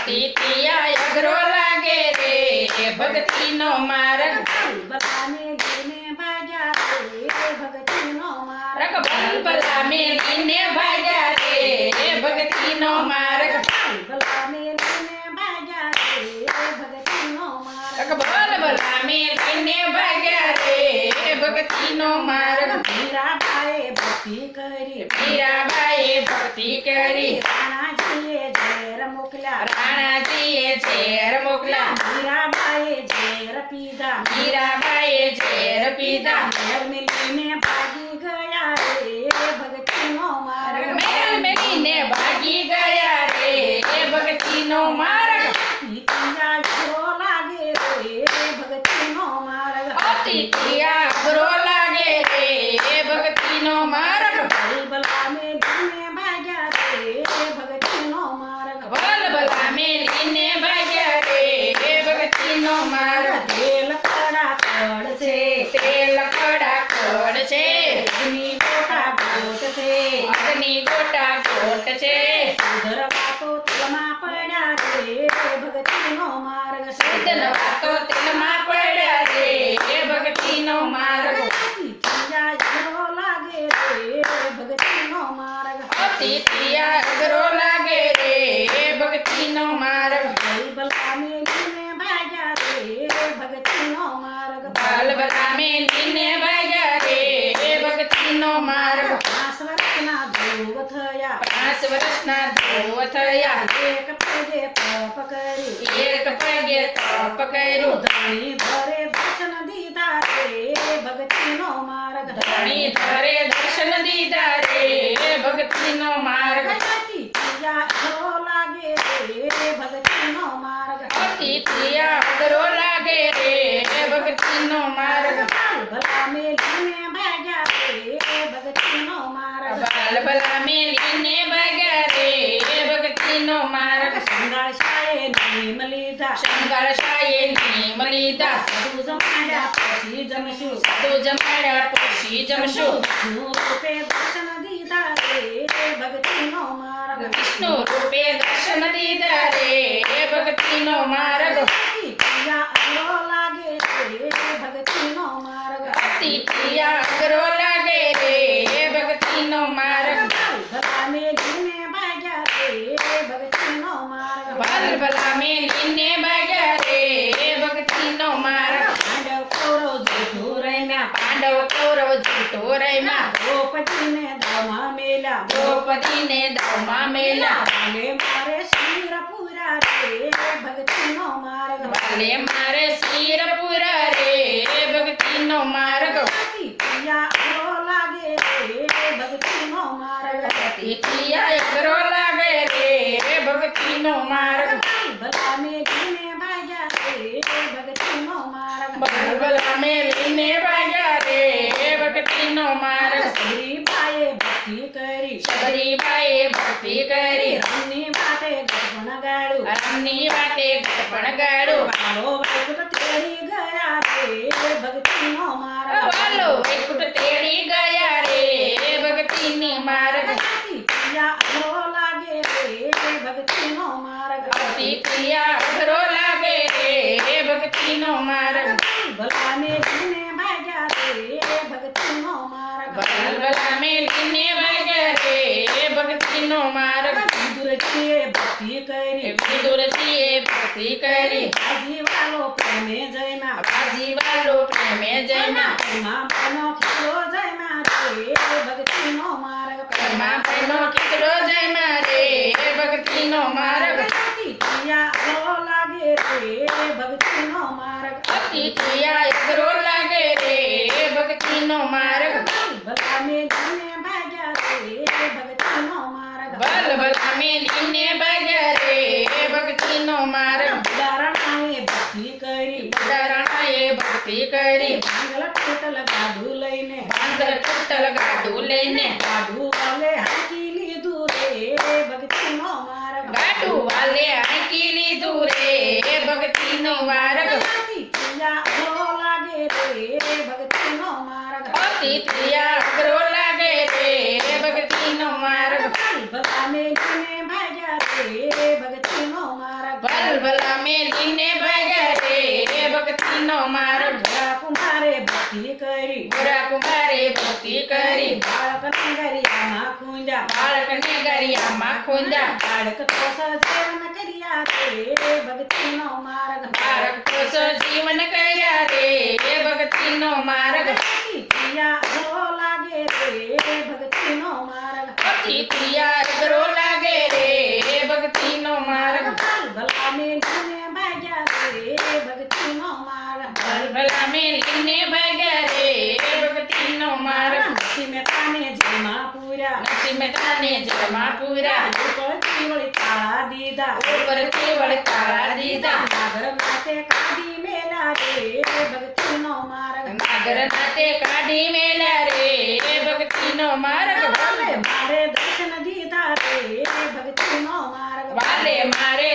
તિથિયા અઘરો લાગે રે ભક્તિનો માર્ગ ભલા મેલીને ભાગ્યા રે ભક્તિનો માર્ગ ભલા મેલીને ભાગ્યા રે ભક્તિનો માર્ગ ભલા મેલીને ભાગ્યા રે ભક્તિનો માર્ગ ભલા મેલીને ભાગ્યા રે ભક્તિનો માર્ગ મીરાબાઈએ ભક્તિ કરી મીરાબાઈએ ભક્તિ કરી રાણાજીએ ઝેર મોકલ્યા રાણાજીએ ઝેર મોકલા મીરાબાઈએ ઝેર પીધા મીરાબાઈએ ઝેર પીધા ઝેર મેલીને ભાગી ગયા રે ભક્તિનો માર્ગ મેલ મેલીને ભાગી ગયા રે ભક્તિનો માર્ગ તિથિયા અઘરો લાગે રે ભક્તિનો માર્ગ તિથિયા અઘરો લાગે રે ભક્તિનો માર્ગ ભલા મેલીને ભાગ્યા રે ભક્તિનો માર્ગ ભલા મેલીને ભાગ્યા રે ભક્તિનો માર્ગ તેલ કડા કડ છે તેલ કડા કોડ છે અગ્નિ ગોટા ગોટ છે અગ્નિ ગોટા ગોટ છે સુધર વાતો તેલમાં પડ્યા રે ભક્તિનો માર્ગ સિદ્ધન વાતો તેલમાં પડ્યા રે ભક્તિનો માર્ગ તિથિયા અઘરો લાગે રે ભક્તિનો માર્ગ તિથિયા અઘરો લાગે રે ભક્તિનો માર્ગ ભલા મેલીને ભાગ્યા રે ભક્તિનો માર્ગ ભલા મેલીને ભાગ્યા રે ભક્તિનો માર્ગ 5 વર્ષના ધ્રુવ થયા 5 વર્ષના ધ્રુવ થયા એક પગે તપ કરી એક પગે તપ કર્યું ધણી ધરે દર્શન દીધા રે ભક્તિનો માર્ગ ધણી ધરે દર્શન દીધા રે ભક્તિનો માર્ગ તિથિયા અઘરો લાગે રે ભક્તિનો માર્ગ તિથિયા અઘરો લાગે રે ભક્તિનો માર્ગ ભલા મેલીને ભાગ્યા રે ભક્તિનો માર્ગ ભલા મેલીને ભાગ્યા રે ભક્તિનો માર્ગ સંગાળશાએ નીમ લીધા શંકરશાહે નિયમ લીધા સાધુ જમાડ્યા પછી જમશું સાધુ જમાડ્યા પછી જમશું વિષ્ણુ રૂપે દર્શન દીધા રે ભક્તિનો માર્ગ વિષ્ણુ રૂપે દર્શન દીધા રે ભક્તિનો માર્ગ તિથિયા અઘરો લાગે રે ભક્તિનો માર્ગ તિથિયા અઘરો લાગે રે ભક્તિનો માર્ગ ભલા મેલીને ભાગ્યા રે ભક્તિનો માર્ગ ભલા મેલીને ભાગ્યા રે ભક્તિનો માર્ગ પાંડવ કૌરવ જૂઠું રમ્યા પાંડવ કૌરવ જૂઠો રમ્યા દ્રૌપદીને દાવમાં મેલ્યા દ્રૌપદીને દાવમાં મેલા વાલે મારે શિર પૂરા રે ભક્તિનો માર્ગ વાલે મારે શિર પુરા રે ભક્તિનો માર્ગ તિથિયા અઘરો લાગે રે ભક્તિનો માર્ગ તિથિયા અઘરો લાગે રે ભક્તિનો માર્ગ ભલા મેલીને ભાગ્યા રે ભક્તિનો માર્ગ ભલા મેલીને ભાગ્યા રે ભક્તિનો માર્ગ શ્રીબાઈએ ભક્તિ કરી શબરીબાઈએ ભક્તિ કરી રામની વાટે ગઢપણ ગાડું રામની વાટે ગઢપણ ગાડું વાલો વૈકુંઠ તેડી ગયા રે ભક્તિનો માર્ગ વાલો વૈકુંઠ તેડી ગયા રે ભક્તિની માર્ગ તિથિયા અઘરો લાગે રે ભક્તિનો માર્ગ તિથિયા અઘરો લાગે રે ભક્તિનો માર્ગ ભલા મેલીને ભાગ્યા રે ભક્તિનો માર્ગ ભલા મેલીને ભાગ્યા રે ભક્તિનો માર્ગ વિદુરજીએ ભક્તિ કરી વિદુરજીએ ભક્તિ કરી ભાજી વાલો પ્રેમે જયમાં ભાજી વાલો પ્રેમે જયમાં એમાં બનો ખીલો જયમાં રે ભક્તિનો માર્ગ એમાં પહેલો ખીચડો જયમાં રે ભક્તિનો માર્ગ તિથિયા અઘરો લાગે રે ભક્તિનો માર્ગ તિથિયા અઘરો લાગે રે ભક્તિનો માર્ગ ભલા મેલીને ભાગ્યા રે ભક્તિનો માર્ગ ભલા મેલીને ભાગ્યા રે ભક્તિનો માર્ગ ઉદાહરણાએ ભક્તિ કરી ઉદાહરણાએ ભક્તિ કરી ભાંગલ ટોટલ ગાડું લઈને ભાંગર ટોટલ ગાડું લઈને ગાડું વાલે હાંકી લીધું રે ભક્તિનો માર્ગ ગાડું વાલે હાંકી લીધું રે ભક્તિનો માર્ગ તિથિયા અઘરો લાગે રે ભક્તિનો માર્ગ તિથિયા અઘરો લાગે રે ભક્તિનો માર્ગ ભલા મેલીને ભાગ્યા રે ભક્તિનો માર્ગ ગરિયામાં ખૂંજા બાળકને ગરિયામાં ખૂંદા બાળક તો સજીવન કર્યા રે ભક્તિનો માર્ગ બાળક તો સજીવન કર્યા રે ભક્તિનો માર્ગ પ્રિયા અઘરો લાગે રે ભક્તિનો માર્ગ પછી ક્રિયા અઘરો લાગે રે ભક્તિનો માર્ગ ભલા મેલીને ભાગ્યા રે ભક્તિનો માર્ગ ભલા મેલીને ભાગ્યા રે ભક્તિનો માર્ગ નરસિંહ મહેતાને જેલમાં પૂર્યા નરસિંહ મહેતાને જેલમાં પૂર્યા ઉપરથી વળી તાળા દીધા ઉપરથી વળતાળા દીધા નાગર નાથે કાઢી મેલા રે ભક્તિનો માર્ગ નાગર નાથે કાઢી મેલ્યા રે ભક્તિનો માર્ગ વાલે મારે દર્શન દીધા રે ભક્તિનો માર્ગ વાલે મારે